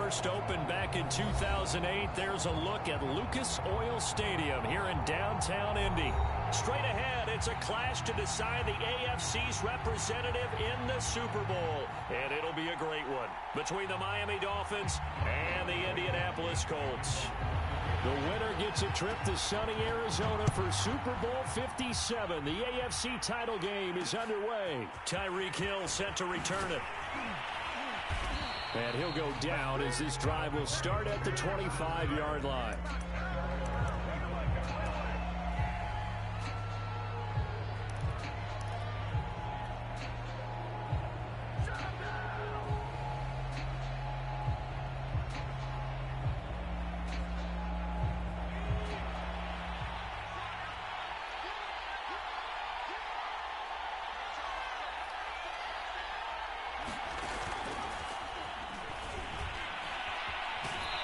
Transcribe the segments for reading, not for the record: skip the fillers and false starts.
first opened back in 2008. There's a look at Lucas Oil Stadium here in downtown Indy. Straight ahead, it's a clash to decide the AFC's representative in the Super Bowl. And it'll be a great one between the Miami Dolphins and the Indianapolis Colts. The winner gets a trip to sunny Arizona for Super Bowl 57. The AFC title game is underway. Tyreek Hill set to return it. And he'll go down as this drive will start at the 25-yard line.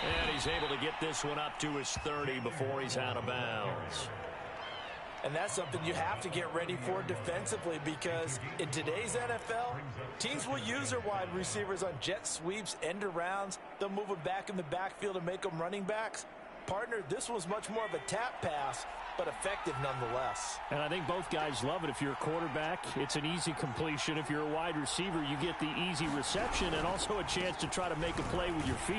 And he's able to get this one up to his 30 before he's out of bounds. And that's something you have to get ready for defensively, because in today's NFL, teams will use their wide receivers on jet sweeps, end arounds. They'll move them back in the backfield and make them running backs. Partner, this was much more of a tap pass, but effective nonetheless. And I think both guys love it. If you're a quarterback, it's an easy completion. If you're a wide receiver, you get the easy reception and also a chance to try to make a play with your feet.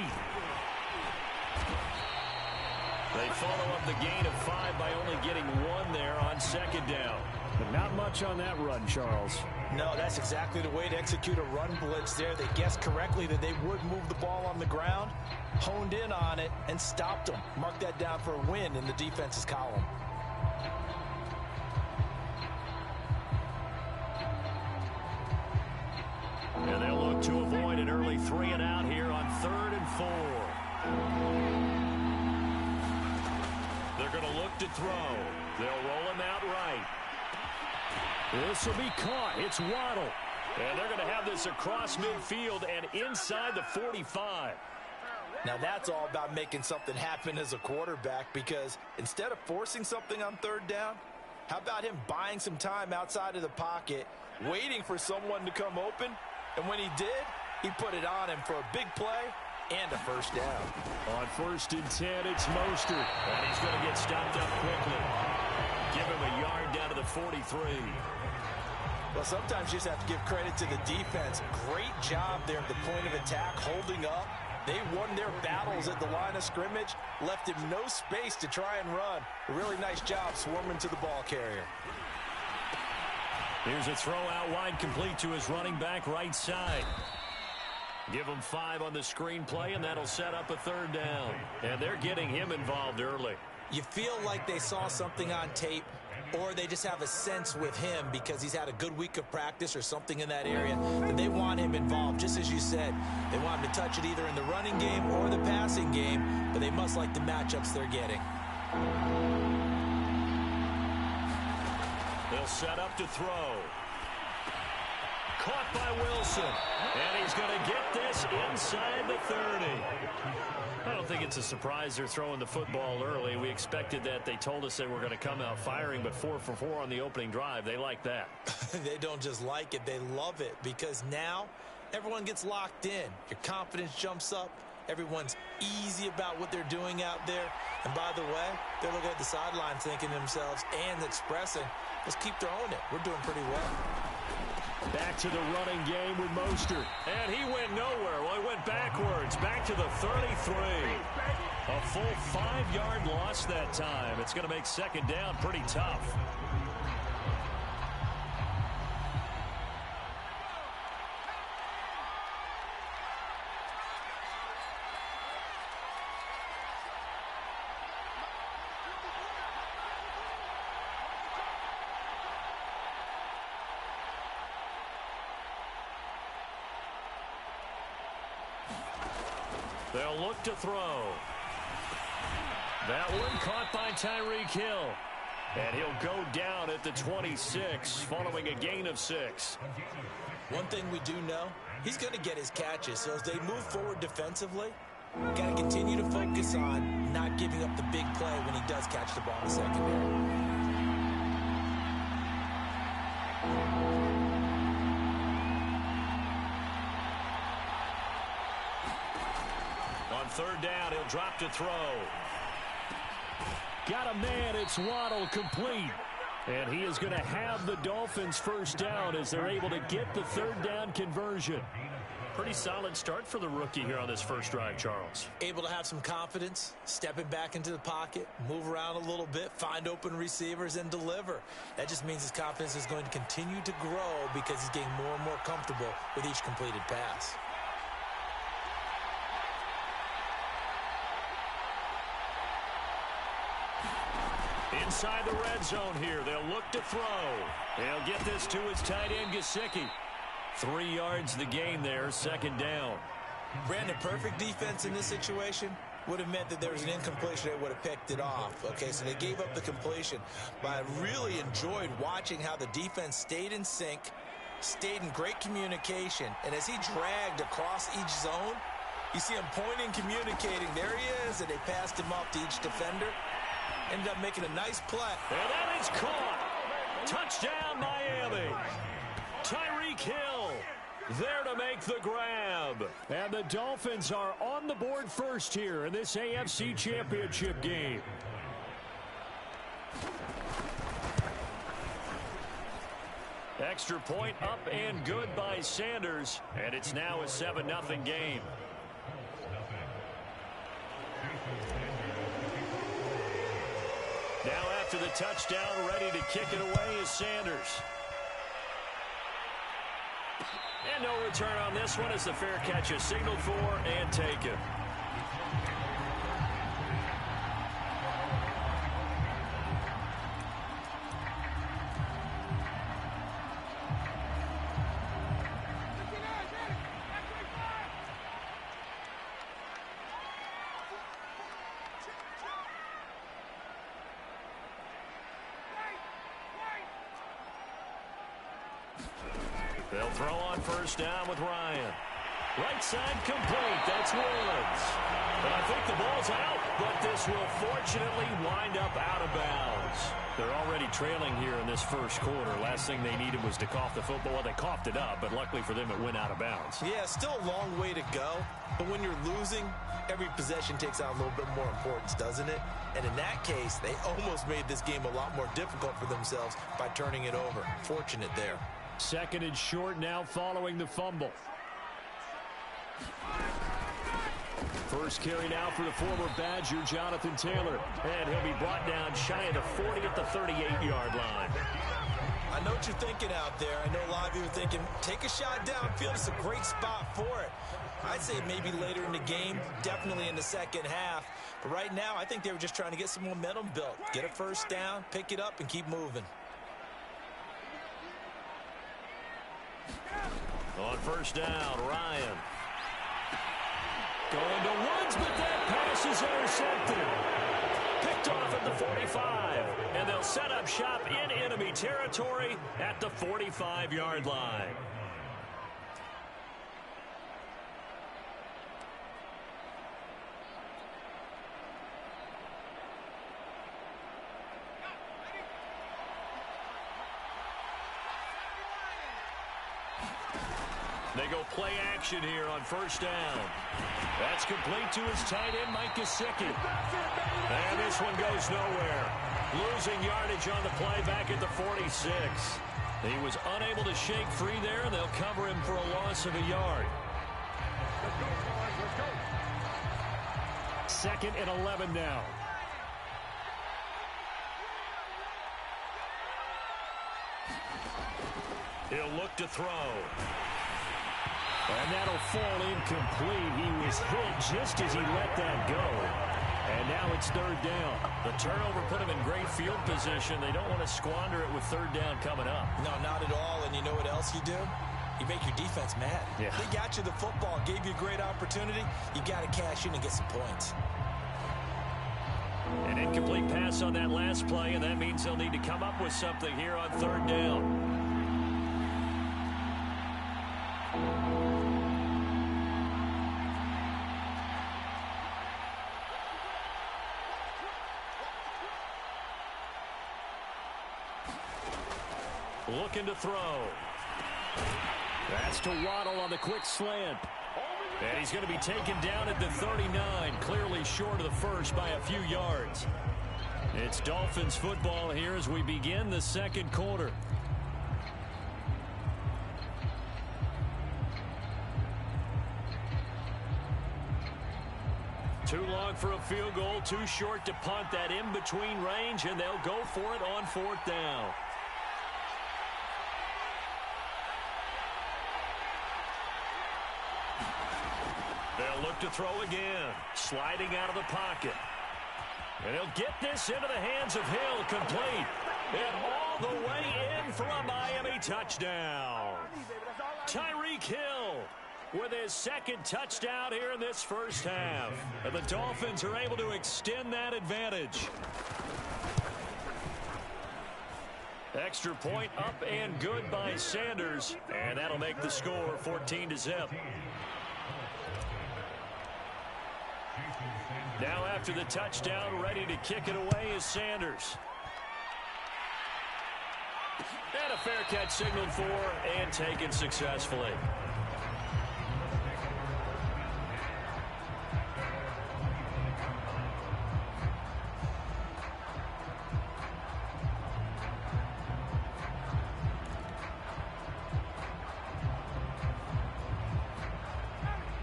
They follow up the gain of 5 by only getting 1 there on second down. But not much on that run, Charles. No, that's exactly the way to execute a run blitz there. They guessed correctly that they would move the ball on the ground, honed in on it, and stopped them. Mark that down for a win in the defense's column. And they'll look to avoid an early 3 and out here on 3rd and 4. They're going to look to throw. They'll roll him out right. This will be caught. It's Waddle. And they're going to have this across midfield and inside the 45. Now that's all about making something happen as a quarterback, because instead of forcing something on 3rd down, how about him buying some time outside of the pocket, waiting for someone to come open, and when he did, he put it on him for a big play and a first down. On 1st and 10, it's Mostert. And he's going to get stopped up quickly. Give him a yard down to the 43. Well, sometimes you just have to give credit to the defense. Great job there at the point of attack, holding up. They won their battles at the line of scrimmage, left him no space to try and run. A really nice job swarming to the ball carrier. Here's a throw out wide, complete to his running back right side. Give him 5 on the screenplay, and that'll set up a 3rd down. And they're getting him involved early. You feel like they saw something on tape, or they just have a sense with him because he's had a good week of practice or something in that area, that they want him involved. Just as you said, they want him to touch it either in the running game or the passing game, but they must like the matchups they're getting. They'll set up to throw. Caught by Wilson. And he's going to get this inside the 30. I don't think it's a surprise they're throwing the football early. We expected that. They told us they were going to come out firing, but 4 for 4 on the opening drive. They like that. They don't just like it, they love it, because now everyone gets locked in. Your confidence jumps up. Everyone's easy about what they're doing out there. And by the way, they're looking at the sideline thinking to themselves and expressing, let's keep throwing it. We're doing pretty well. Back to the running game with Mostert. And he went nowhere. Well, he went backwards. Back to the 33. A full 5-yard loss that time. It's going to make second down pretty tough. They'll look to throw. That one caught by Tyreek Hill. And he'll go down at the 26 following a gain of 6. One thing we do know, he's going to get his catches. So as they move forward defensively, got to continue to focus on not giving up the big play when he does catch the ball in the secondary. On third down, he'll drop to throw. Got a man. It's Waddle, complete. And he is going to have the Dolphins first down as they're able to get the third down conversion. Pretty solid start for the rookie here on this first drive, Charles. Able to have some confidence, stepping back into the pocket, move around a little bit, find open receivers, and deliver. That just means his confidence is going to continue to grow because he's getting more and more comfortable with each completed pass. Inside the red zone here, they'll look to throw. They'll get this to his tight end, Gesicki. 3 yards the gain there, second down. Brandon, perfect defense in this situation would have meant that there was an incompletion that would have picked it off. Okay, so they gave up the completion. But I really enjoyed watching how the defense stayed in sync, stayed in great communication, and as he dragged across each zone, you see him pointing, communicating. There he is, and they passed him off to each defender. Ended up making a nice play. And that is caught. Touchdown, Miami. Tyreek Hill there to make the grab. And the Dolphins are on the board first here in this AFC Championship game. Extra point up and good by Sanders. And it's now a 7-0 game. Now after the touchdown, ready to kick it away is Sanders. And no return on this one as the fair catch is signaled for and taken. They'll throw on first down with Ryan. Right side complete. That's Woods. And I think the ball's out, but this will fortunately wind up out of bounds. They're already trailing here in this first quarter. Last thing they needed was to cough the football. Well, they coughed it up, but luckily for them, it went out of bounds. Yeah, still a long way to go. But when you're losing, every possession takes on a little bit more importance, doesn't it? And in that case, they almost made this game a lot more difficult for themselves by turning it over. Fortunate there. Second and short now following the fumble. First carry now for the former Badger, Jonathan Taylor. And he'll be brought down shy of the 40 at the 38-yard line. I know what you're thinking out there. I know a lot of you are thinking, take a shot downfield. It's a great spot for it. I'd say maybe later in the game, definitely in the second half. But right now, I think they were just trying to get some momentum built. Get a first down, pick it up, and keep moving. On first down, Ryan. Going to Woods, but that pass is intercepted. Picked off at the 45. And they'll set up shop in enemy territory at the 45-yard line. They go play action here on first down. That's complete to his tight end, Mike Gesicki. And this one goes nowhere. Losing yardage on the play back at the 46. He was unable to shake free there, and they'll cover him for a loss of a yard. Second and 11 now. He'll look to throw. And that'll fall incomplete. He was hit just as he let that go. And now it's third down. The turnover put him in great field position. They don't want to squander it with third down coming up. No, not at all. And you know what else you do? You make your defense mad. Yeah. They got you the football, gave you a great opportunity. You got to cash in and get some points. An incomplete pass on that last play, and that means they'll need to come up with something here on third down. Looking to throw. That's to Waddle on the quick slant. And he's going to be taken down at the 39, clearly short of the first by a few yards. It's Dolphins football here as we begin the second quarter. Too long for a field goal, too short to punt that in-between range, and they'll go for it on fourth down. They'll look to throw again, sliding out of the pocket. And he'll get this into the hands of Hill, complete. And all the way in for a Miami touchdown. Tyreek Hill with his second touchdown here in this first half. And the Dolphins are able to extend that advantage. Extra point up and good by Sanders. And that'll make the score 14-0. Now after the touchdown, ready to kick it away is Sanders. And a fair catch signaled for and taken successfully.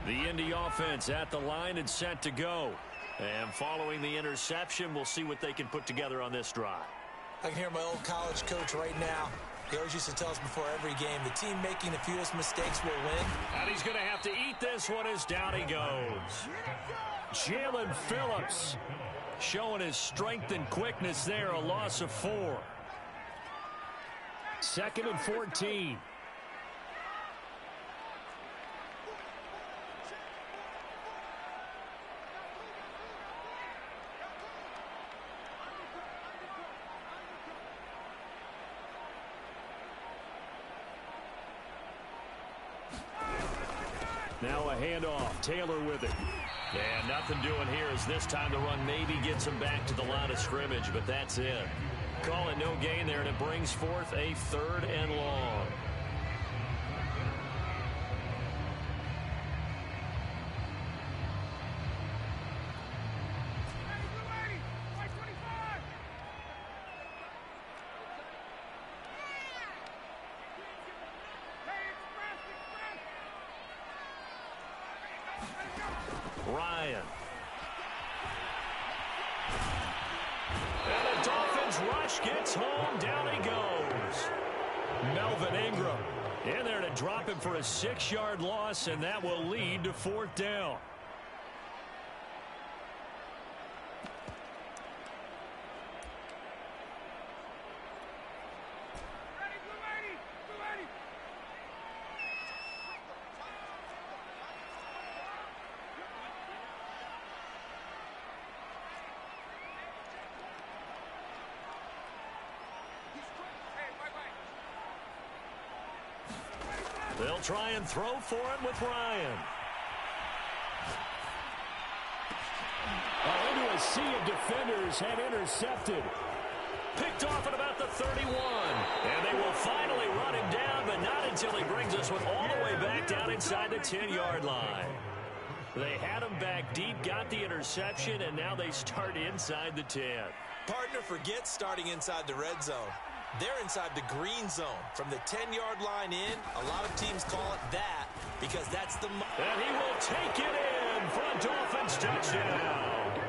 The Indy offense at the line and set to go. And following the interception, we'll see what they can put together on this drive. I can hear my old college coach right now. He always used to tell us before every game, the team making the fewest mistakes will win. And he's going to have to eat this one as down he goes. Jalen Phillips showing his strength and quickness there, a loss of 4. 2nd and 14. Now a handoff. Taylor with it. And nothing doing here as this time the run maybe gets him back to the line of scrimmage, but that's it. Call it no gain there, and it brings forth a 3rd and long. Ryan. And the Dolphins rush gets home. Down he goes. Melvin Ingram in there to drop him for a 6-yard loss, and that will lead to 4th down. They'll try and throw for it with Ryan. Into a sea of defenders and intercepted. Picked off at about the 31. And they will finally run him down, but not until he brings us one all the way back down inside the 10-yard line. They had him back deep, got the interception, and now they start inside the 10. Partner forgets starting inside the red zone. They're inside the green zone. From the 10-yard line in, a lot of teams call it that because that's the... And he will take it in for a Dolphins touchdown.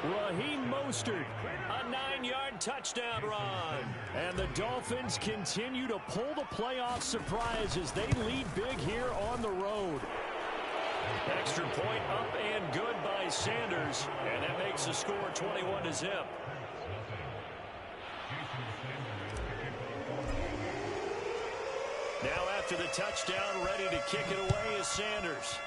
Raheem Mostert, a 9-yard touchdown run. And the Dolphins continue to pull the playoff surprise as they lead big here on the road. Extra point up and good by Sanders. And that makes the score 21-0. Now after the touchdown, ready to kick it away is Sanders.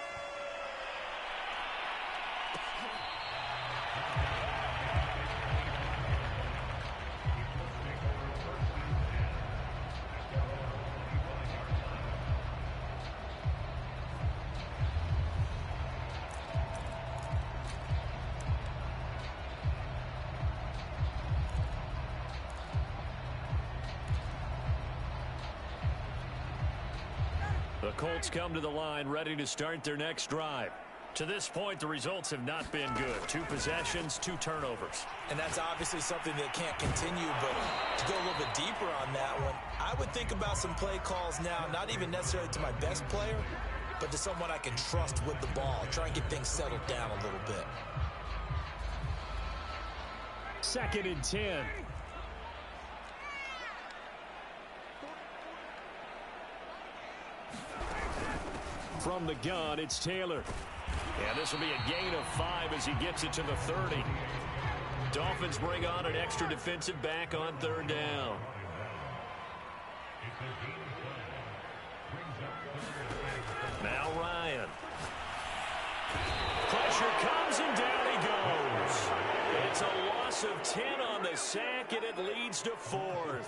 The Colts come to the line ready to start their next drive. To this point, the results have not been good. 2 possessions, 2 turnovers. And that's obviously something that can't continue, but to go a little bit deeper on that one, I would think about some play calls now, not even necessarily to my best player, but to someone I can trust with the ball. Try and get things settled down a little bit. 2nd and 10. From the gun, it's Taylor. And this will be a gain of 5 as he gets it to the 30. Dolphins bring on an extra defensive back on 3rd down. Now Ryan. Pressure comes and down he goes. It's a loss of 10 on the sack, and it leads to 4th.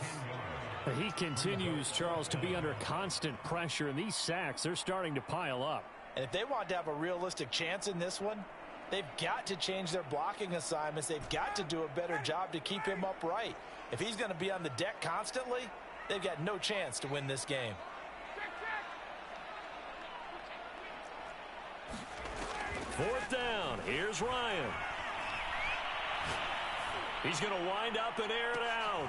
He continues, Charles, to be under constant pressure, and these sacks, they're starting to pile up. And if they want to have a realistic chance in this one, they've got to change their blocking assignments. They've got to do a better job to keep him upright. If he's going to be on the deck constantly, they've got no chance to win this game. Fourth down. Here's Ryan. He's going to wind up and air it out.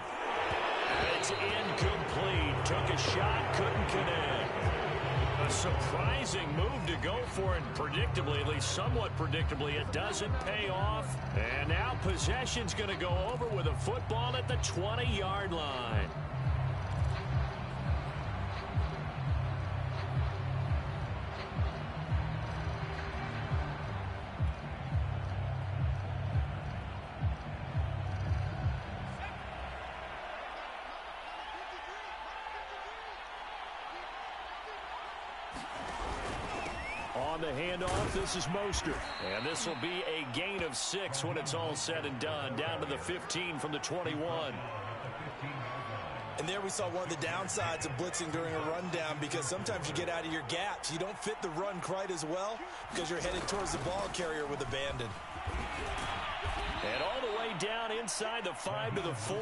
It's incomplete. Took a shot, couldn't connect. A surprising move to go for it. Predictably, at least somewhat predictably, it doesn't pay off. And now possession's going to go over with a football at the 20-yard line. On the handoff, this is Mostert. And this will be a gain of 6 when it's all said and done. Down to the 15 from the 21. And there we saw one of the downsides of blitzing during a rundown, because sometimes you get out of your gaps. You don't fit the run quite as well because you're headed towards the ball carrier with abandon. And all the way down inside the 5 to the 4.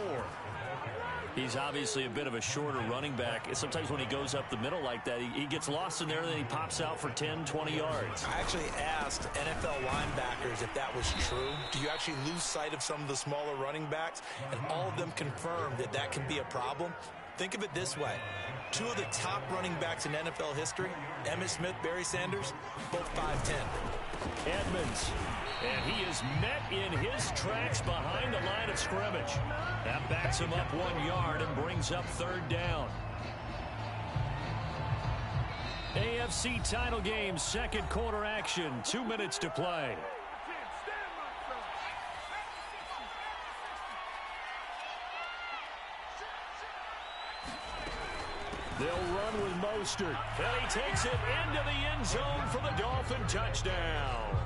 He's obviously a bit of a shorter running back. Sometimes when he goes up the middle like that, he gets lost in there, and then he pops out for 10, 20 yards. I actually asked NFL linebackers if that was true. Do you actually lose sight of some of the smaller running backs? And all of them confirmed that that can be a problem. Think of it this way. 2 of the top running backs in NFL history, Emmitt Smith, Barry Sanders, both 5'10". Edmonds. And he is met in his tracks behind the line of scrimmage. That backs him up 1 yard and brings up 3rd down. AFC title game, 2nd quarter action. 2 minutes to play. They'll run with Mostert. And he takes it into the end zone for the Dolphin touchdown.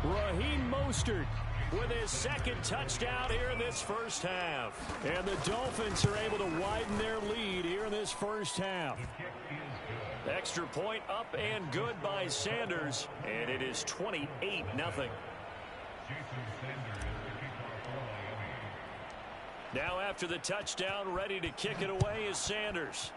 Raheem Mostert with his 2nd touchdown here in this first half. And the Dolphins are able to widen their lead here in this first half. Extra point up and good by Sanders. And it is 28-0. Now after the touchdown, ready to kick it away is Sanders.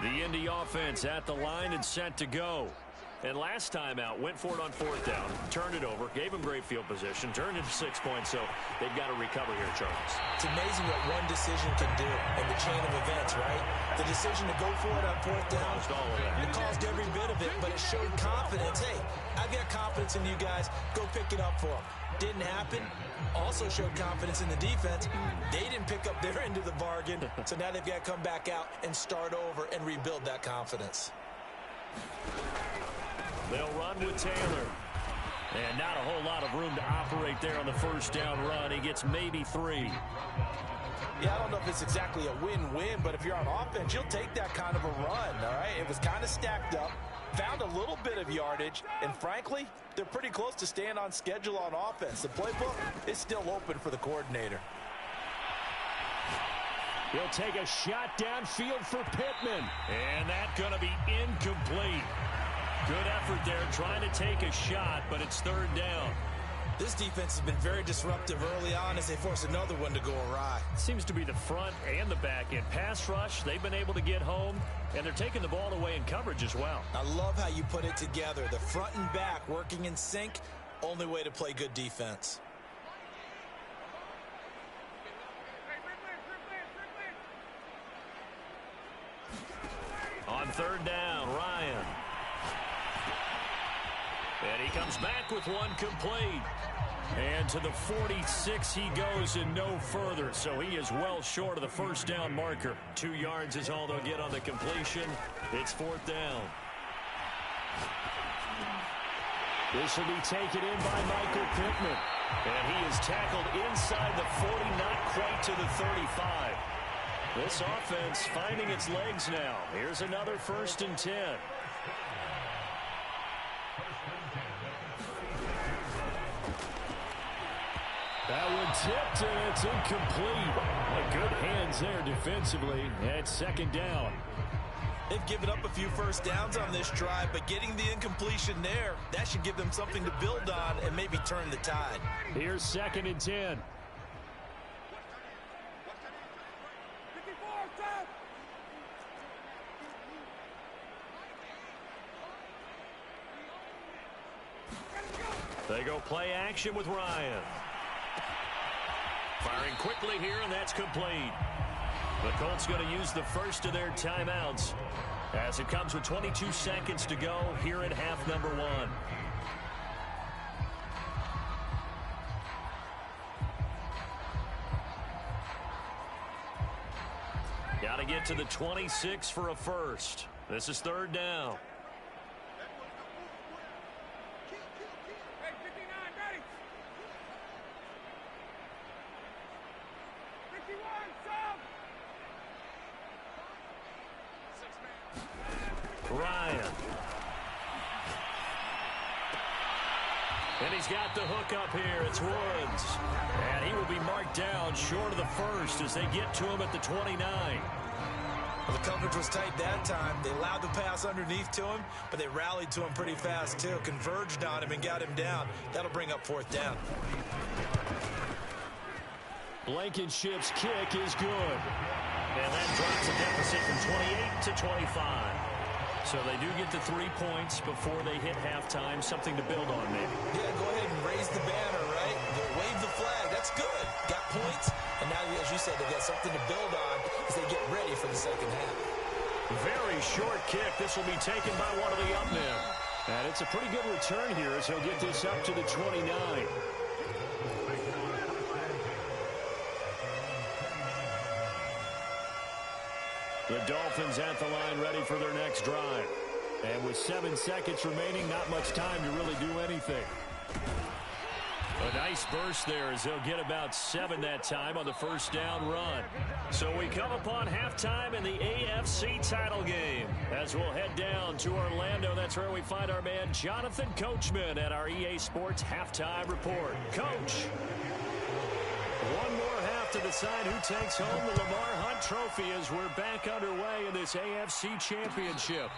The Indy offense at the line and set to go. And last time out, went for it on 4th down, turned it over, gave him great field position, turned into 6 points, so they've got to recover here, Charles. It's amazing what one decision can do in the chain of events, right? The decision to go for it on 4th down, caused all of that. It caused every bit of it, but it showed confidence. Hey, I've got confidence in you guys. Go pick it up for them. Didn't happen. Also showed confidence in the defense. They didn't pick up their end of the bargain, so now they've got to come back out and start over and rebuild that confidence. They'll run with Taylor. And not a whole lot of room to operate there on the 1st down run. He gets maybe 3. Yeah, I don't know if it's exactly a win-win, but if you're on offense, you'll take that kind of a run, all right? It was kind of stacked up, found a little bit of yardage, and frankly, they're pretty close to staying on schedule on offense. The playbook is still open for the coordinator. He'll take a shot downfield for Pittman. And that's going to be incomplete. Good effort there trying to take a shot, but it's third down. This defense has been very disruptive early on as they force another one to go awry. Seems to be the front and the back end. Pass rush, they've been able to get home, and they're taking the ball away in coverage as well. I love how you put it together. The front and back working in sync, only way to play good defense. On third down, Ryan. And he comes back with one complete. And to the 46 he goes and no further. So he is well short of the first down marker. 2 yards is all they'll get on the completion. It's fourth down. This will be taken in by Michael Pittman. And he is tackled inside the 40, not quite to the 35. This offense finding its legs now. Here's another 1st and 10. That one tipped, and it's incomplete. Good hands there defensively at second down. They've given up a few first downs on this drive, but getting the incompletion there, that should give them something to build on and maybe turn the tide. Here's 2nd and 10. They go play action with Ryan. Firing quickly here, and that's complete. The Colts going to use the first of their timeouts as it comes with 22 seconds to go here at half number 1. Got to get to the 26 for a first. This is third down. Ryan. And he's got the hook up here. It's Woods. And he will be marked down short of the first as they get to him at the 29. Well, the coverage was tight that time. They allowed the pass underneath to him, but they rallied to him pretty fast, too. Converged on him and got him down. That'll bring up fourth down. Blankenship's kick is good. And that drops a deficit from 28 to 25. So they do get the 3 points before they hit halftime. Something to build on, maybe. Yeah, go ahead and raise the banner, right? Wave the flag. That's good. Got points. And now, as you said, they got something to build on as they get ready for the second half. Very short kick. This will be taken by one of the up men. And it's a pretty good return here as he'll get this up to the 29. The Dolphins at the line ready for their next drive. And with 7 seconds remaining, not much time to really do anything. A nice burst there as he'll get about 7 that time on the first down run. So we come upon halftime in the AFC title game. As we'll head down to Orlando, that's where we find our man Jonathan Coachman at our EA Sports Halftime Report. Coach. One more half to decide who takes home the Lamar Hunt Trophy as we're back underway in this AFC Championship.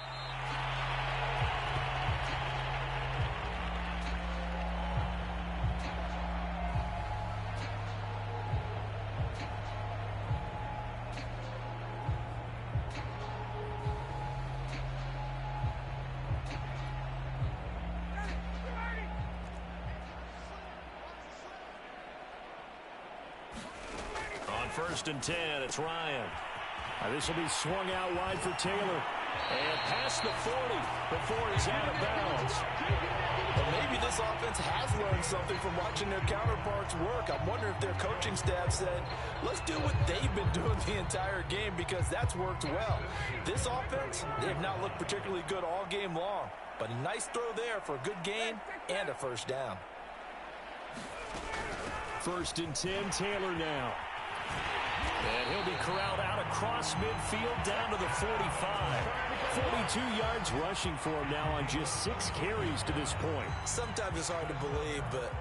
First and 10, it's Ryan. This will be swung out wide for Taylor. And past the 40 before he's out of bounds. Well, maybe this offense has learned something from watching their counterparts work. I'm wondering if their coaching staff said, let's do what they've been doing the entire game because that's worked well. This offense, they have not looked particularly good all game long. But a nice throw there for a good gain and a first down. First and 10, Taylor now. And he'll be corralled out across midfield down to the 45. 42 yards rushing for him now on just 6 carries to this point. Sometimes it's hard to believe, but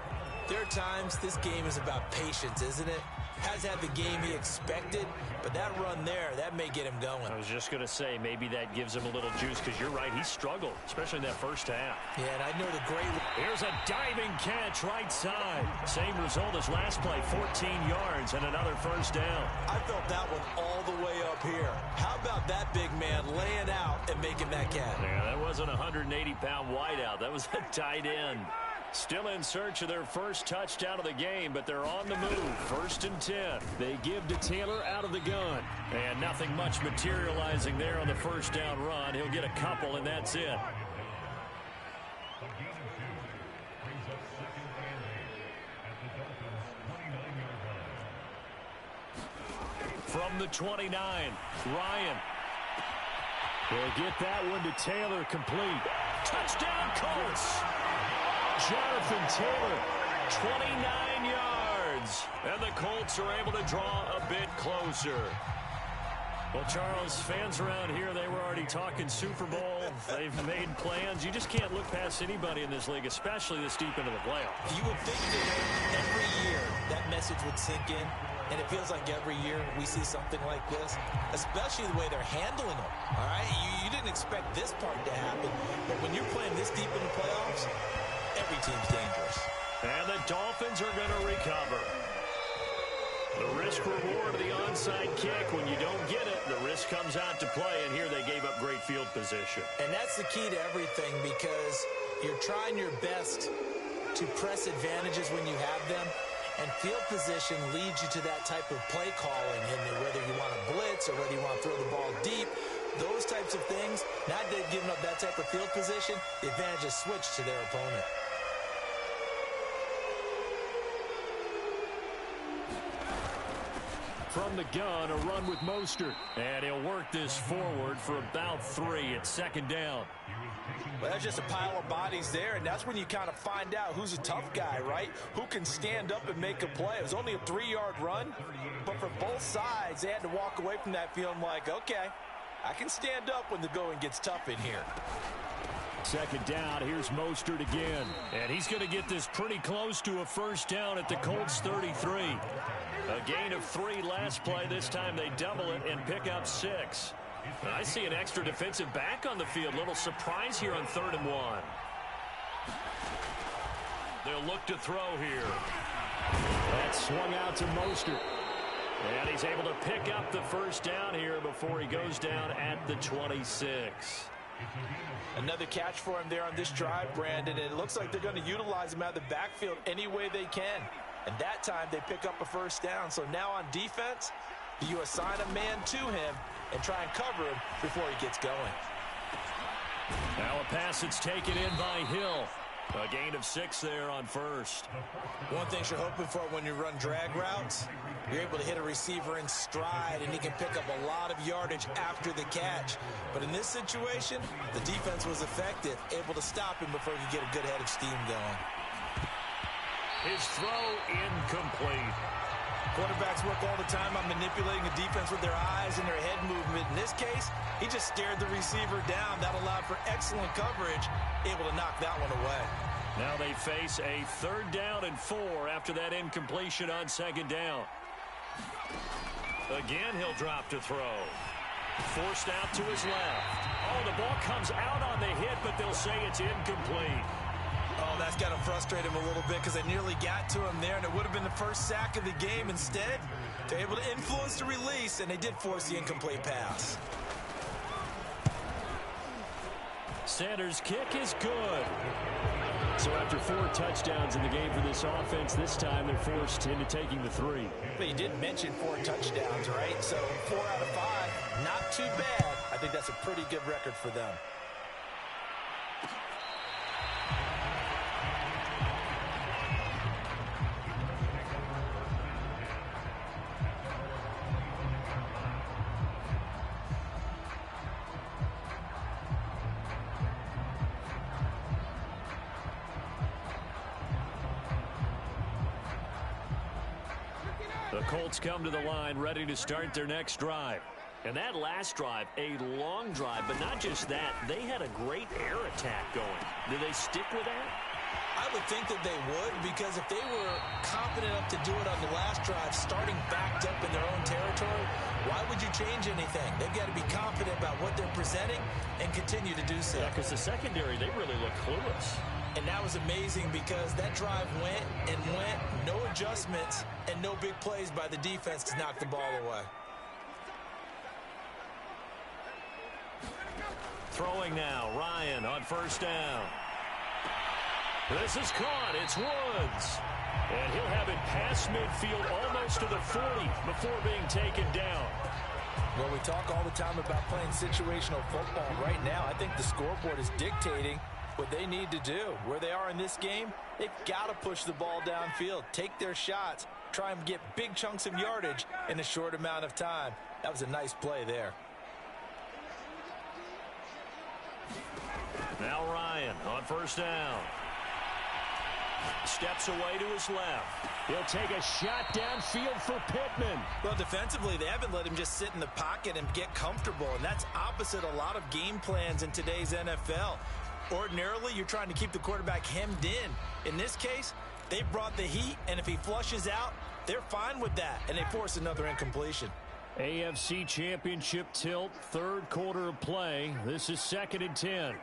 there are times this game is about patience, isn't it? Has had the game he expected, but that run there, that may get him going. I was just going to say, maybe that gives him a little juice, because you're right, he struggled, especially in that first half. Yeah, and I know the great... Here's a diving catch right side. Same result as last play, 14 yards and another first down. I felt that one all the way up here. How about that big man laying out and making that catch? Yeah, that wasn't a 180-pound wideout. That was a tight end. Still in search of their first touchdown of the game, but they're on the move. 1st and 10. They give to Taylor out of the gun. And nothing much materializing there on the first down run. He'll get a couple, and that's it. From the 29, Ryan. He'll get that one to Taylor, complete. Touchdown, Colts! Jonathan Taylor, 29 yards. And the Colts are able to draw a bit closer. Well, Charles, fans around here, they were already talking Super Bowl. They've made plans. You just can't look past anybody in this league, especially this deep into the playoffs. You would think that every year that message would sink in, and it feels like every year we see something like this, especially the way they're handling them. All right, you didn't expect this part to happen, but when you're playing this deep in the playoffs, every team's dangerous. And the Dolphins are going to recover. The risk-reward of the onside kick, when you don't get it, the risk comes out to play, and here they gave up great field position. And that's the key to everything, because you're trying your best to press advantages when you have them, and field position leads you to that type of play calling, and whether you want to blitz or whether you want to throw the ball deep, those types of things, now they've given up that type of field position, the advantage is switched to their opponent. From the gun, a run with Mostert. And he'll work this forward for about 3 at 2nd down. Well, that's just a pile of bodies there, and that's when you kind of find out who's a tough guy, right? Who can stand up and make a play. It was only a 3-yard run, but for both sides, they had to walk away from that feeling like, okay, I can stand up when the going gets tough in here. 2nd down, here's Mostert again. And he's going to get this pretty close to a first down at the Colts 33. A gain of 3 last play. This time they double it and pick up 6. I see an extra defensive back on the field. Little surprise here on 3rd and 1. They'll look to throw here. That swung out to Mostert. And he's able to pick up the first down here before he goes down at the 26. Another catch for him there on this drive, Brandon. And it looks like they're going to utilize him out of the backfield any way they can. And that time they pick up a first down. So now on defense, you assign a man to him and try and cover him before he gets going. Now a pass that's taken in by Hill. A gain of 6 there on first. One thing you're hoping for when you run drag routes, you're able to hit a receiver in stride, and he can pick up a lot of yardage after the catch. But in this situation, the defense was effective, able to stop him before he could get a good head of steam going. His throw incomplete. Quarterbacks work all the time on manipulating the defense with their eyes and their head movement. In this case, he just stared the receiver down. That allowed for excellent coverage, able to knock that one away. Now they face a 3rd down and 4 after that incompletion on 2nd down. Again, he'll drop to throw. Forced out to his left. Oh, the ball comes out on the hit, but they'll say it's incomplete. Oh, that's got to frustrate him a little bit because they nearly got to him there, and it would have been the first sack of the game. Instead, they're able to influence the release, and they did force the incomplete pass. Sanders' kick is good. So after 4 touchdowns in the game for this offense, this time they're forced into taking the 3. But you did mention 4 touchdowns, right? So 4 out of 5, not too bad. I think that's a pretty good record for them. The Colts come to the line ready to start their next drive. And that last drive, a long drive, but not just that. They had a great air attack going. Do they stick with that? I would think that they would, because if they were confident enough to do it on the last drive, starting backed up in their own territory, why would you change anything? They've got to be confident about what they're presenting and continue to do so. Yeah, because the secondary, they really look clueless. And that was amazing because that drive went and went, no adjustments, and no big plays by the defense to knock the ball away. Throwing now, Ryan on first down. This is caught. It's Woods. And he'll have it past midfield almost to the 40 before being taken down. Well, we talk all the time about playing situational football. Right now, I think the scoreboard is dictating what they need to do. Where they are in this game, they've got to push the ball downfield, take their shots, try and get big chunks of yardage in a short amount of time. That was a nice play there. Now Ryan on first down. Steps away to his left. He'll take a shot downfield for Pittman. Well, defensively, they haven't let him just sit in the pocket and get comfortable, and that's opposite a lot of game plans in today's NFL. Ordinarily, you're trying to keep the quarterback hemmed in. In this case, they brought the heat, and if he flushes out, they're fine with that, and they force another incompletion. AFC Championship tilt, third quarter of play. This is 2nd and 10.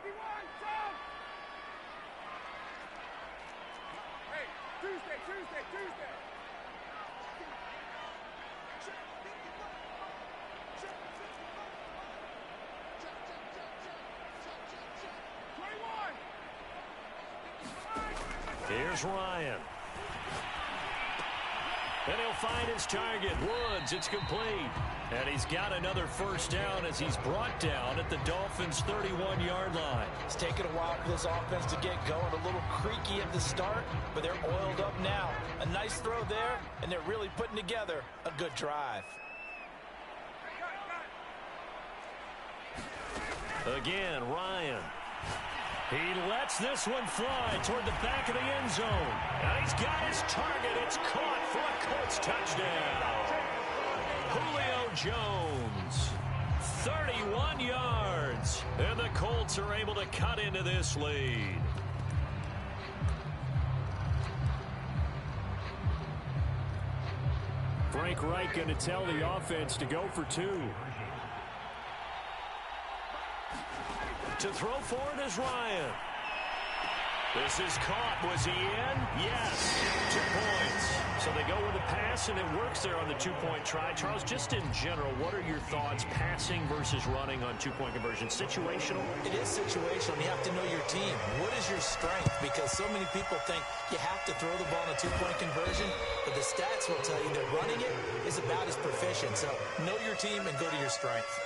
Here's Ryan. And he'll find his target. Woods, it's complete. And he's got another first down as he's brought down at the Dolphins' 31-yard line. It's taken a while for this offense to get going. A little creaky at the start, but they're oiled up now. A nice throw there, and they're really putting together a good drive. Again, Ryan. He lets this one fly toward the back of the end zone. And he's got his target. It's caught for a Colts touchdown. Julio Jones, 31 yards. And the Colts are able to cut into this lead. Frank Reich going to tell the offense to go for 2. To throw for it is Ryan. This is caught. Was he in? Yes. 2 points. So they go with a pass, and it works there on the 2-point try. Charles, just in general, what are your thoughts passing versus running on 2-point conversion? Situational? It is situational. You have to know your team. What is your strength? Because so many people think you have to throw the ball in a 2-point conversion, but the stats will tell you that running it is about as proficient. So know your team and go to your strength.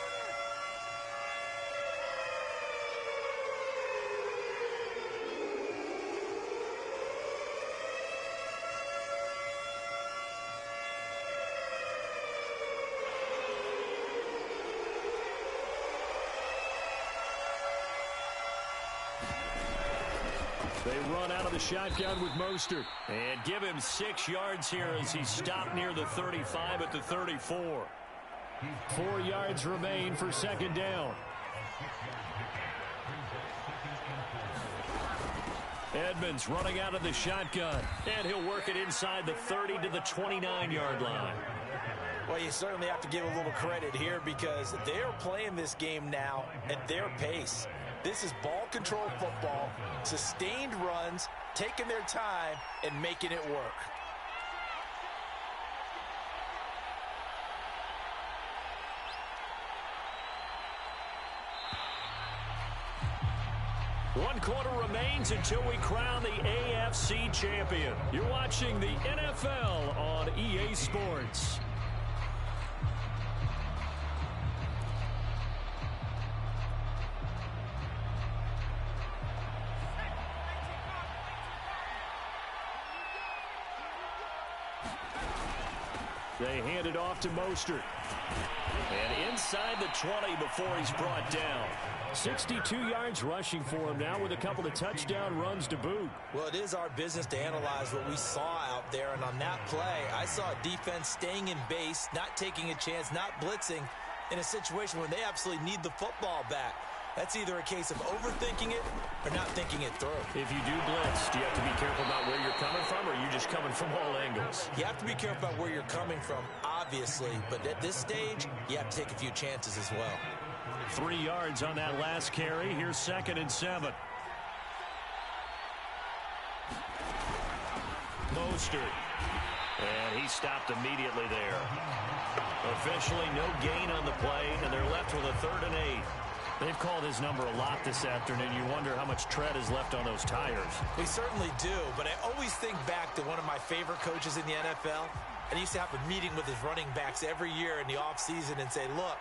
They run out of the shotgun with Mostert. And give him 6 yards here as he's stopped near the 35 at the 34. 4 yards remain for 2nd down. Edmonds running out of the shotgun. And he'll work it inside the 30 to the 29-yard line. Well, you certainly have to give a little credit here because they're playing this game now at their pace. This is ball control football, sustained runs, taking their time, and making it work. One quarter remains until we crown the AFC champion. You're watching the NFL on EA Sports. They hand it off to Mostert. And inside the 20 before he's brought down. 62 yards rushing for him now with a couple of touchdown runs to boot. Well, it is our business to analyze what we saw out there. And on that play, I saw a defense staying in base, not taking a chance, not blitzing in a situation where they absolutely need the football back. That's either a case of overthinking it or not thinking it through. If you do blitz, do you have to be careful about where you're coming from, or are you just coming from all angles? You have to be careful about where you're coming from, obviously. But at this stage, you have to take a few chances as well. 3 yards on that last carry. Here's 2nd and 7. Mostert. And he stopped immediately there. Officially no gain on the play, and they're left with a 3rd and 8. They've called his number a lot this afternoon. You wonder how much tread is left on those tires. We certainly do, but I always think back to one of my favorite coaches in the NFL. And he used to have a meeting with his running backs every year in the offseason and say, look,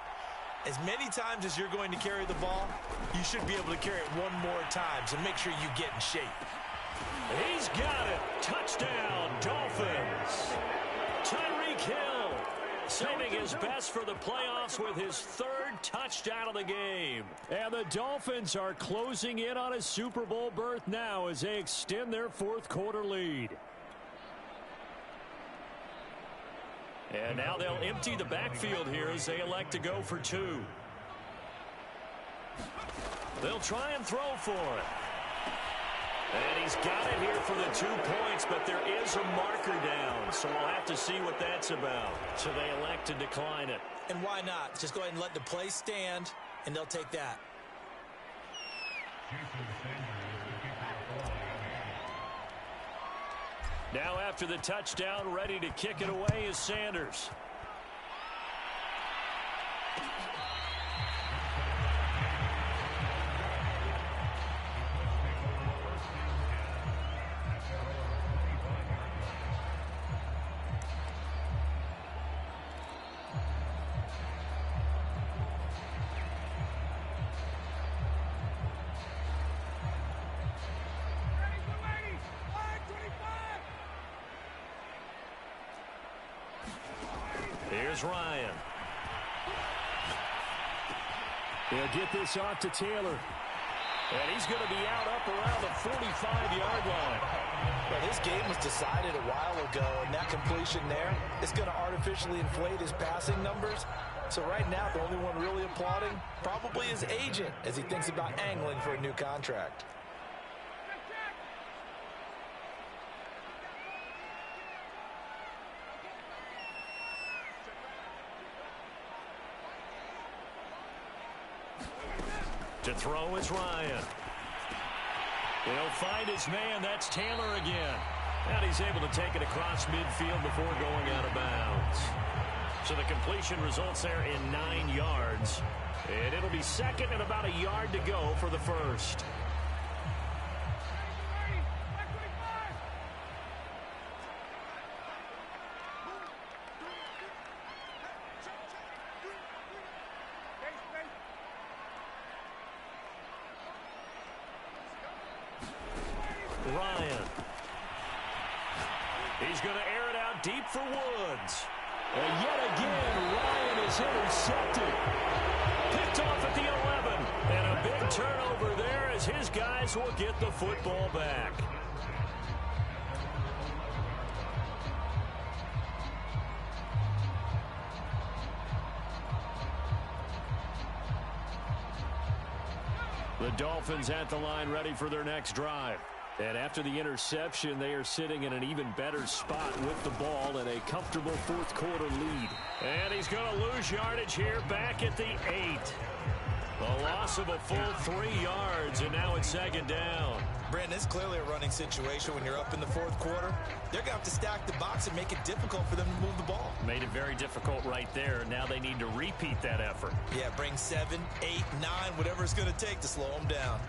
as many times as you're going to carry the ball, you should be able to carry it one more time, so make sure you get in shape. He's got it. Touchdown, Dolphins. Tyreek Hill saving his best for the playoffs with his 3rd touchdown of the game. And the Dolphins are closing in on a Super Bowl berth now as they extend their 4th quarter lead. And now they'll empty the backfield here as they elect to go for 2. They'll try and throw for it. And he's got it here for the 2 points, but there is a marker down, so we'll have to see what that's about. So they elect to decline it. And why not? Just go ahead and let the play stand, and they'll take that. Now after the touchdown, ready to kick it away is Sanders. Here's Ryan. They'll get this off to Taylor. And he's going to be out up around the 45-yard line. Well, this game was decided a while ago, and that completion there is going to artificially inflate his passing numbers. So right now, the only one really applauding probably his agent as he thinks about angling for a new contract. To throw is Ryan. He'll find his man. That's Taylor again. And he's able to take it across midfield before going out of bounds. So the completion results there in 9 yards. And it'll be 2nd and about a yard to go for the 1st. Ryan. He's going to air it out deep for Woods. And yet again, Ryan is intercepted. Picked off at the 11. And a big turnover there as his guys will get the football back. The Dolphins at the line ready for their next drive. And after the interception, they are sitting in an even better spot with the ball and a comfortable 4th quarter lead. And he's going to lose yardage here back at the 8. A loss of a full 3 yards, and now it's 2nd down. Brandon, it's clearly a running situation when you're up in the 4th quarter. They're going to have to stack the box and make it difficult for them to move the ball. Made it very difficult right there. Now they need to repeat that effort. Yeah, bring 7, 8, 9, whatever it's going to take to slow them down.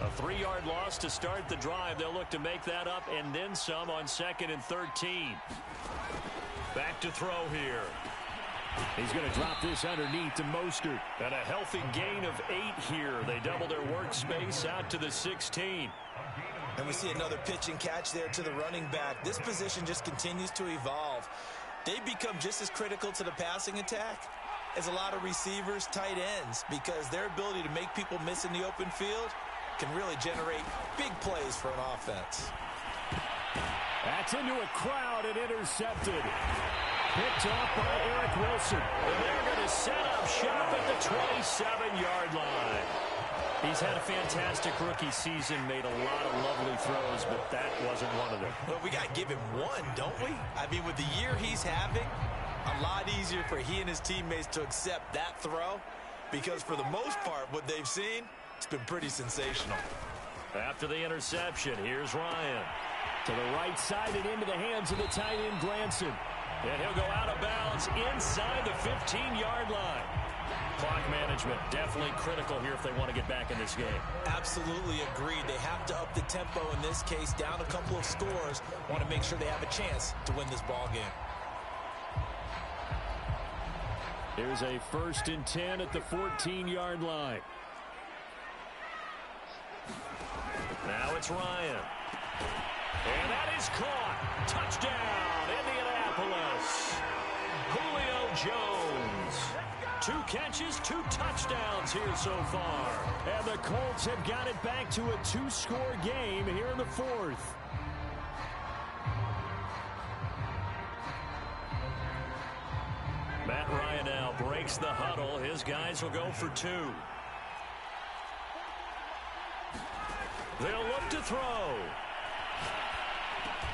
A 3-yard loss to start the drive. They'll look to make that up and then some on 2nd and 13. Back to throw here. He's going to drop this underneath to Mostert. And a healthy gain of 8 here. They double their workspace out to the 16. And we see another pitch and catch there to the running back. This position just continues to evolve. they become just as critical to the passing attack as a lot of receivers, tight ends, because their ability to make people miss in the open field can really generate big plays for an offense. That's into a crowd and intercepted. Picked off by Eric Wilson. And they're going to set up shop at the 27-yard line. He's had a fantastic rookie season, made a lot of lovely throws, but that wasn't one of them. Well, we got to give him one, don't we? I mean, with the year he's having, a lot easier for he and his teammates to accept that throw, because for the most part, what they've seen, it's been pretty sensational. After the interception, here's Ryan. To the right side and into the hands of the tight end, Glanson. And he'll go out of bounds inside the 15-yard line. Clock management definitely critical here if they want to get back in this game. Absolutely agreed. They have to up the tempo in this case, down a couple of scores. Want to make sure they have a chance to win this ball game. Here's a 1st and 10 at the 14-yard line. Now it's Ryan. And that is caught. Touchdown, Indianapolis. Julio Jones. 2 catches, 2 touchdowns here so far. And the Colts have got it back to a 2-score game here in the 4th. Matt Ryan now breaks the huddle. His guys will go for 2. They'll look to throw.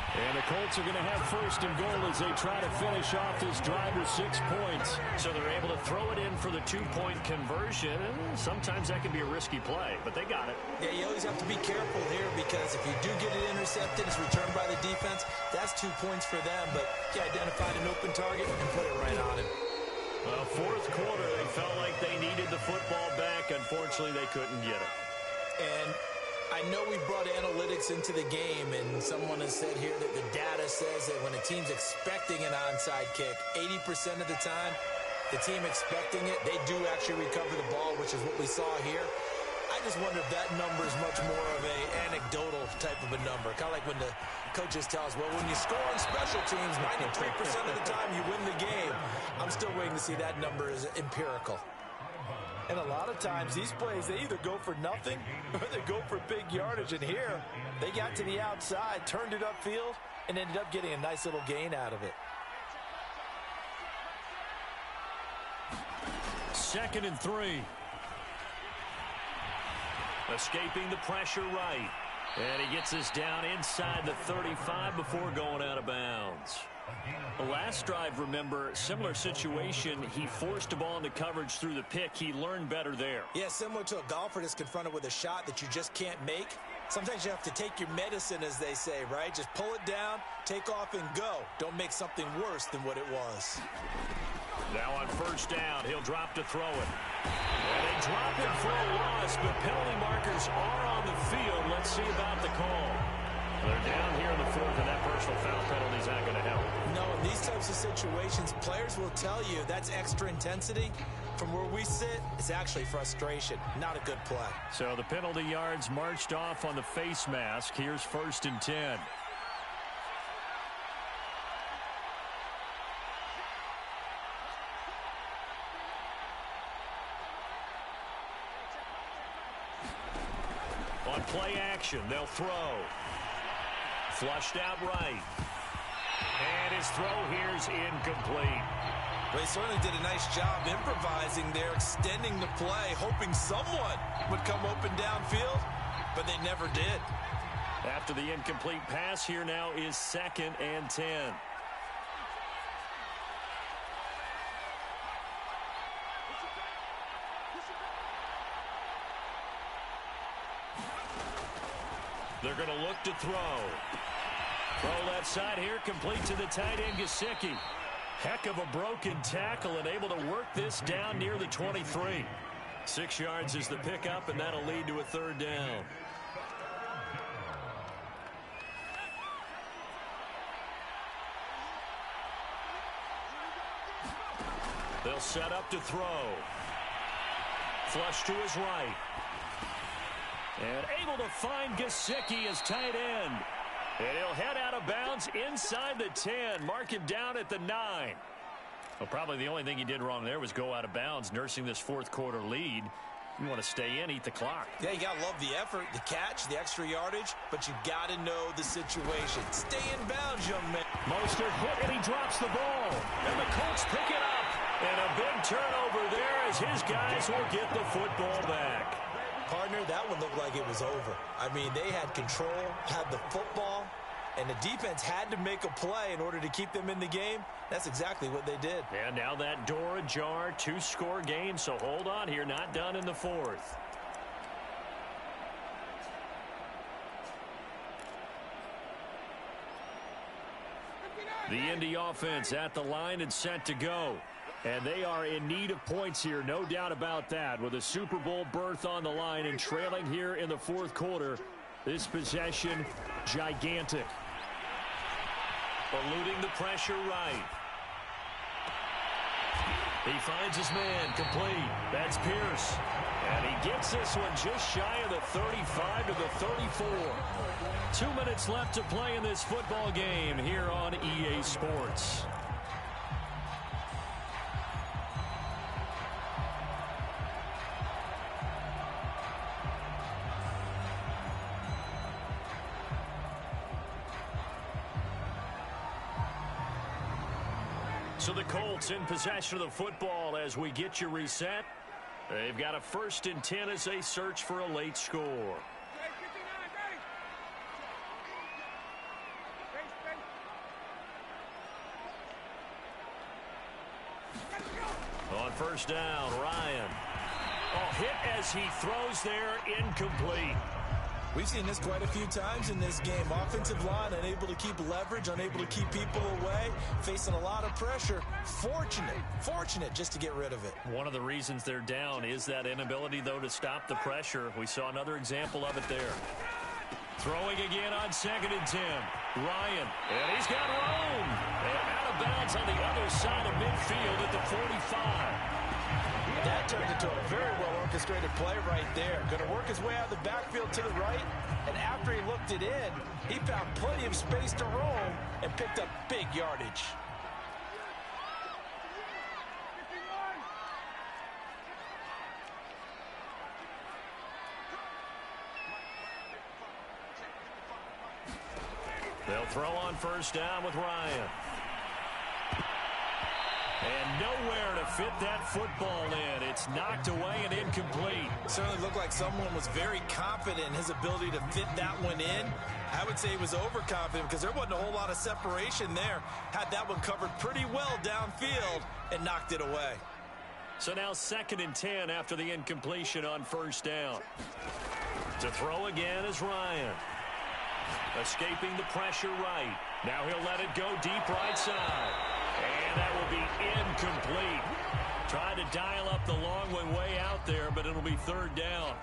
And the Colts are going to have 1st and goal as they try to finish off this drive with 6 points. So they're able to throw it in for the 2-point conversion. Sometimes that can be a risky play, but they got it. Yeah, you always have to be careful here because if you do get it intercepted, it's returned by the defense. That's 2 points for them, but he identified an open target and put it right on him. Well, 4th quarter, they felt like they needed the football back. Unfortunately, they couldn't get it. And I know we brought analytics into the game, and someone has said here that the data says that when a team's expecting an onside kick, 80% of the time, the team expecting it, they do actually recover the ball, which is what we saw here. I just wonder if that number is much more of an anecdotal type of a number. Kind of like when the coaches tell us, well, when you score on special teams, 93% of the time you win the game. I'm still waiting to see that number is empirical. And a lot of times, these plays, they either go for nothing or they go for big yardage. And here, they got to the outside, turned it upfield, and ended up getting a nice little gain out of it. 2nd and 3. Escaping the pressure right. And he gets us down inside the 35 before going out of bounds. The last drive, remember, similar situation. He forced a ball into coverage through the pick. He learned better there. Yeah, similar to a golfer that's confronted with a shot that you just can't make. Sometimes you have to take your medicine, as they say, right? Just pull it down, take off, and go. Don't make something worse than what it was. Now on 1st down, he'll drop to throw it. And they drop him for a loss, but penalty markers are on the field. Let's see about the call. They're down here in the 4th, and that personal foul penalty is not going to help. No, in these types of situations, players will tell you that's extra intensity. From where we sit, it's actually frustration, not a good play. So the penalty yards marched off on the face mask. Here's 1st and 10. On play action, they'll throw. Flushed out right. And his throw here's incomplete. They certainly did a nice job improvising there, extending the play, hoping someone would come open downfield, but they never did. After the incomplete pass, here now is 2nd and 10. They're going to look to throw. Throw left side here, complete to the tight end, Gesicki. Heck of a broken tackle and able to work this down near the 23. 6 yards is the pickup, and that'll lead to a 3rd down. They'll set up to throw. Flush to his right. And able to find Gesicki as tight end. And he'll head out of bounds inside the 10. Mark him down at the 9. Well, probably the only thing he did wrong there was go out of bounds, nursing this fourth quarter lead. You want to stay in, eat the clock. Yeah, you got to love the effort, the catch, the extra yardage, but you got to know the situation. Stay in bounds, young man. Mostert hit, and he drops the ball. And the Colts pick it up. And a big turnover there as his guys will get the football back. Partner, that one looked like it was over. I mean, they had control, had the football, and the defense had to make a play in order to keep them in the game. That's exactly what they did. And now that door ajar, 2-score game, so hold on here, not done in the fourth. The Indy offense at the line and set to go. And they are in need of points here, no doubt about that, with a Super Bowl berth on the line and trailing here in the fourth quarter. This possession, gigantic. Eluding the pressure right. He finds his man, complete. That's Pierce. And he gets this one just shy of the 35 to the 34. 2 minutes left to play in this football game here on EA Sports. So the Colts in possession of the football as we get you reset. They've got a 1st and 10 as they search for a late score. On 1st down, Ryan. Oh, hit as he throws there, incomplete. We've seen this quite a few times in this game. Offensive line unable to keep leverage, unable to keep people away, facing a lot of pressure. Fortunate just to get rid of it. One of the reasons they're down is that inability, though, to stop the pressure. We saw another example of it there. Throwing again on 2nd and 10. Ryan, and he's got room. And out of bounds on the other side of midfield at the 45. That turned into a very well-orchestrated play right there. Going to work his way out of the backfield to the right, and after he looked it in, he found plenty of space to roam and picked up big yardage. They'll throw on 1st down with Ryan. And nowhere to fit that football in. It's knocked away and incomplete. Certainly looked like someone was very confident in his ability to fit that one in. I would say he was overconfident because there wasn't a whole lot of separation there. Had that one covered pretty well downfield and knocked it away. So now 2nd and 10 after the incompletion on 1st down. To throw again is Ryan. Escaping the pressure right. Now he'll let it go deep right side. And that will be incomplete. Trying to dial up the long one way out there, but it'll be 3rd down.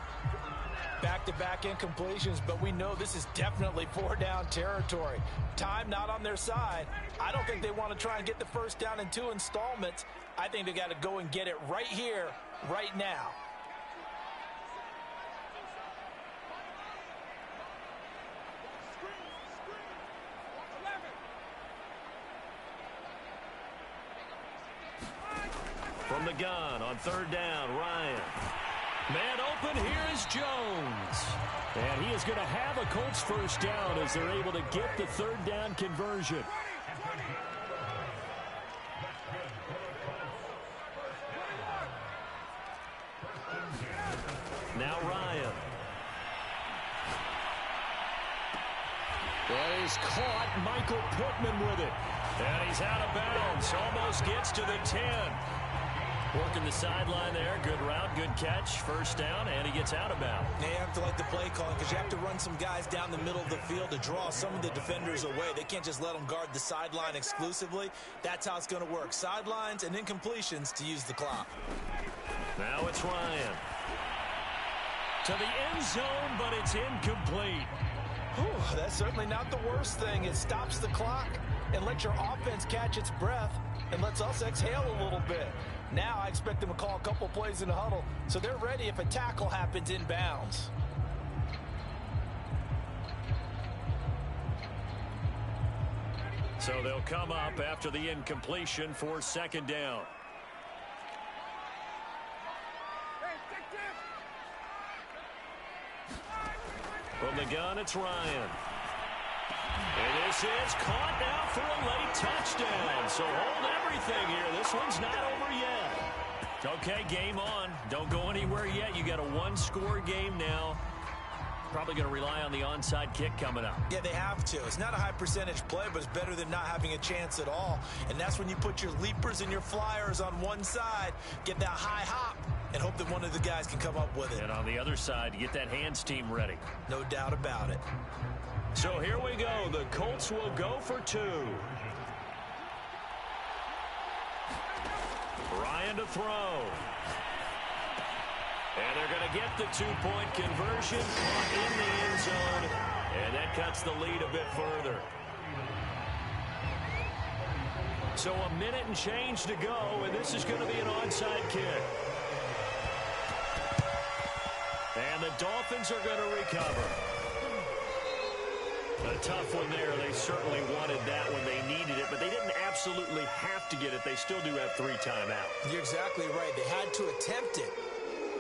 Back-to-back incompletions, but we know this is definitely 4-down territory. Time not on their side. I don't think they want to try and get the 1st down in 2 installments. I think they got to go and get it right here, right now. From the gun on 3rd down, Ryan. Man open, here is Jones. And he is going to have a Colts 1st down as they're able to get the 3rd down conversion. Now Ryan. Well, he's caught Michael Pittman with it. And he's out of bounds. Almost gets to the 10. Working the sideline there. Good route, good catch. 1st down, and he gets out of bounds. They have to like the play calling because you have to run some guys down the middle of the field to draw some of the defenders away. They can't just let them guard the sideline exclusively. That's how it's going to work. Sidelines and incompletions to use the clock. Now it's Ryan. To the end zone, but it's incomplete. Whew, that's certainly not the worst thing. It stops the clock and lets your offense catch its breath and lets us exhale a little bit. Now I expect them to call a couple plays in the huddle so they're ready if a tackle happens in bounds. So they'll come up after the incompletion for second down. From the gun, it's Ryan. And this is caught now for a late touchdown. So hold everything here. This one's not over yet. Okay, game on. Don't go anywhere yet. You got a one-score game now. Probably going to rely on the onside kick coming up. Yeah, they have to. It's not a high percentage play, but it's better than not having a chance at all. And that's when you put your leapers and your flyers on one side, get that high hop, and hope that one of the guys can come up with it. And on the other side, you get that hands team ready. No doubt about it. So here we go. The Colts will go for two. Ryan to throw. And they're going to get the two-point conversion caught in the end zone. And that cuts the lead a bit further. So a minute and change to go, and this is going to be an onside kick. And the Dolphins are going to recover. A tough one there. They certainly wanted that when they needed it, but they didn't absolutely have to get it. They still do have 3 timeouts. You're exactly right. They had to attempt it.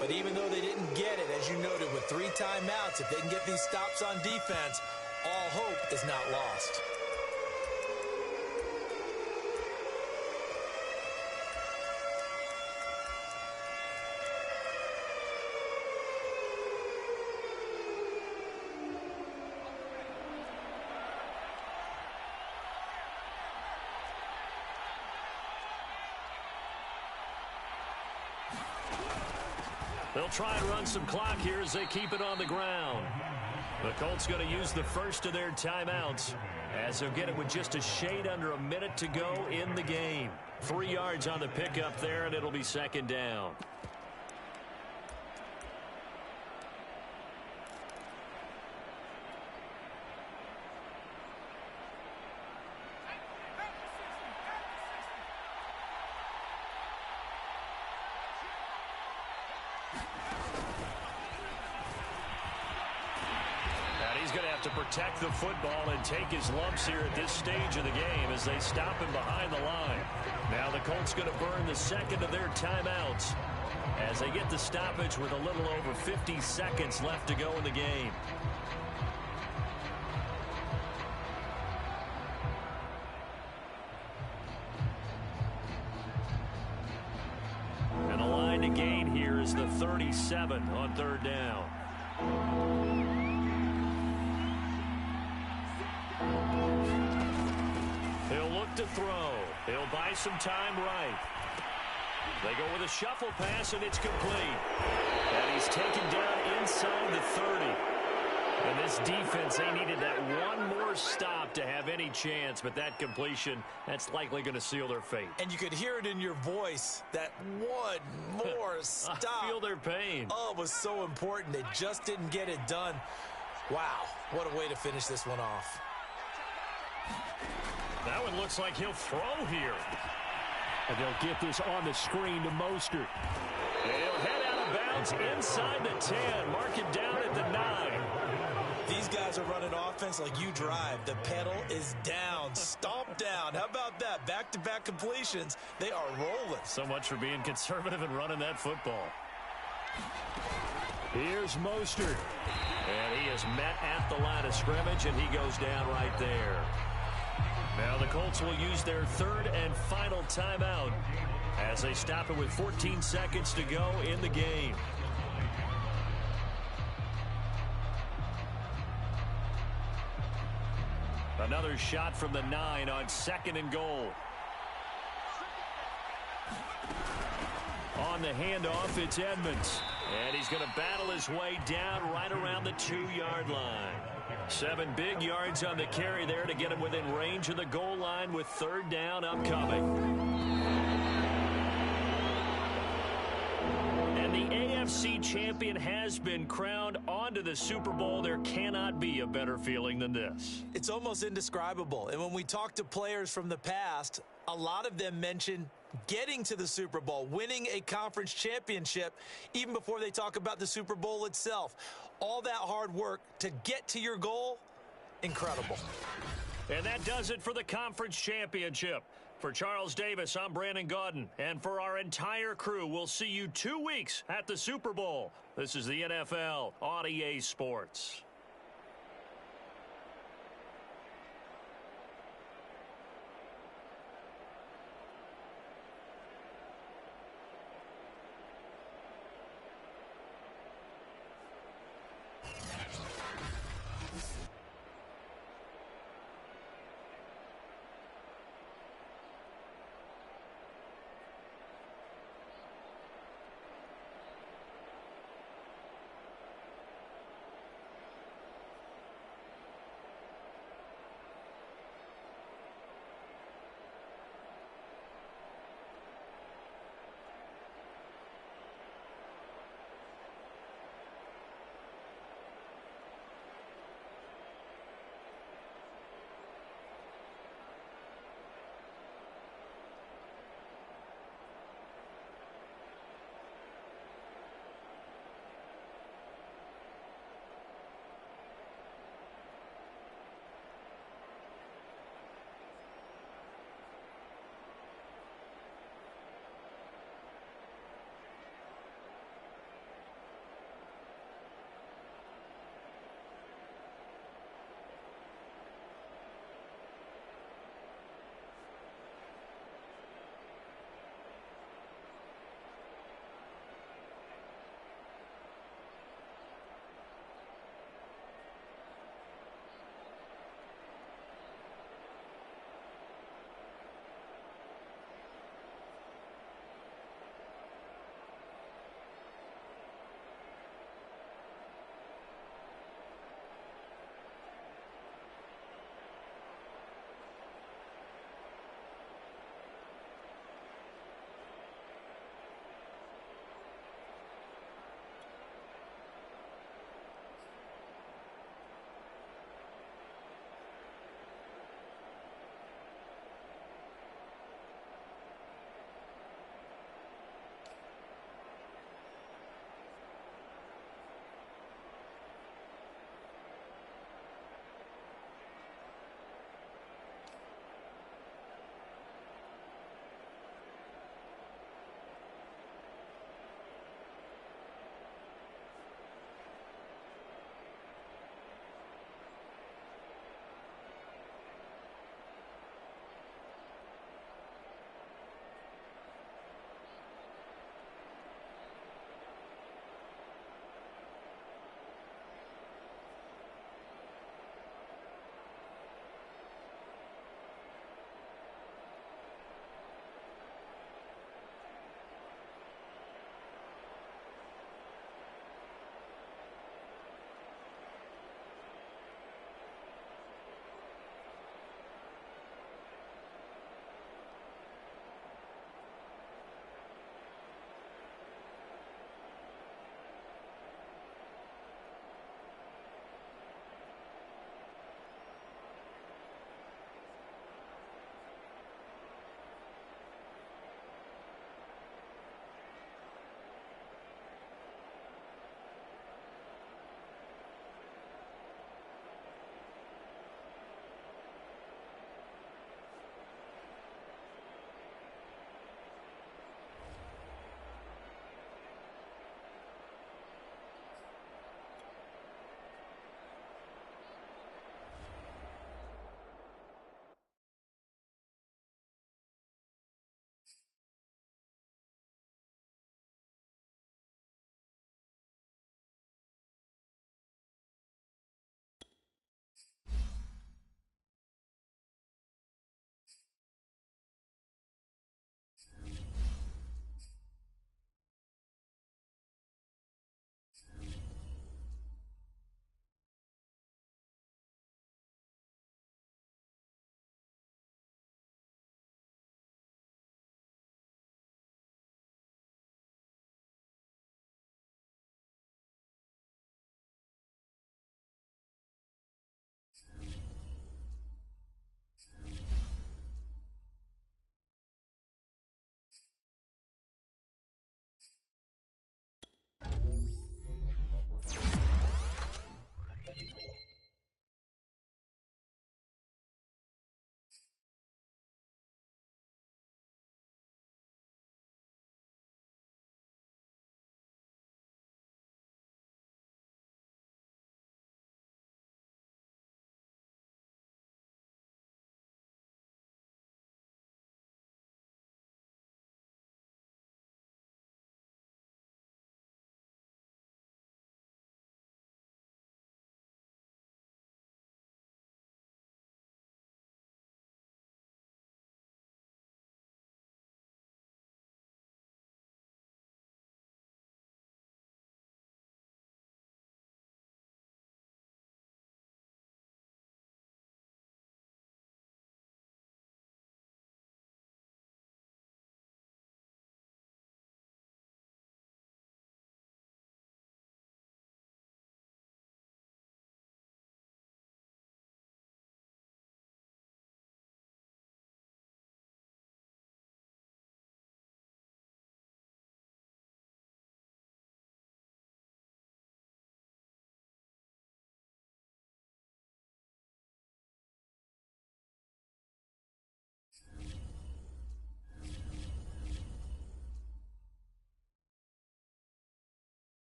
But even though they didn't get it, as you noted, with 3 timeouts, if they can get these stops on defense, all hope is not lost. They'll try and run some clock here as they keep it on the ground. The Colts going to use the first of their timeouts as they'll get it with just a shade under a minute to go in the game. 3 yards on the pickup there, and it'll be second down. To protect the football and take his lumps here at this stage of the game as they stop him behind the line. Now the Colts going to burn the second of their timeouts as they get the stoppage with a little over 50 seconds left to go in the game. And the line to gain here is the 37 on third down. He'll look to throw. He'll buy some time right. They go with a shuffle pass, and it's complete. And he's taken down inside the 30. And this defense, they needed that one more stop to have any chance, but that completion, that's likely going to seal their fate. And you could hear it in your voice, that one more stop. I feel their pain. Oh, it was so important. They just didn't get it done. Wow, what a way to finish this one off. That one looks like he'll throw here. And they'll get this on the screen to Mostert. And he'll head out of bounds inside the 10. Mark it down at the 9. These guys are running offense like you drive. The pedal is down, stomp down. How about that? Back-to-back completions. They are rolling. So much for being conservative and running that football. Here's Mostert. And he is met at the line of scrimmage, and he goes down right there. Now the Colts will use their third and final timeout as they stop it with 14 seconds to go in the game. Another shot from the 9 on 2nd and goal. On the handoff, it's Edmonds. And he's going to battle his way down right around the 2-yard line. 7 big yards on the carry there to get him within range of the goal line with third down upcoming. And the AFC champion has been crowned onto the Super Bowl. There cannot be a better feeling than this. It's almost indescribable. And when we talk to players from the past, a lot of them mention getting to the Super Bowl, winning a conference championship, even before they talk about the Super Bowl itself. All that hard work to get to your goal, incredible. And that does it for the conference championship. For Charles Davis, I'm Brandon Gaudin. And for our entire crew, we'll see you 2 weeks at the Super Bowl. This is the NFL on EA Sports.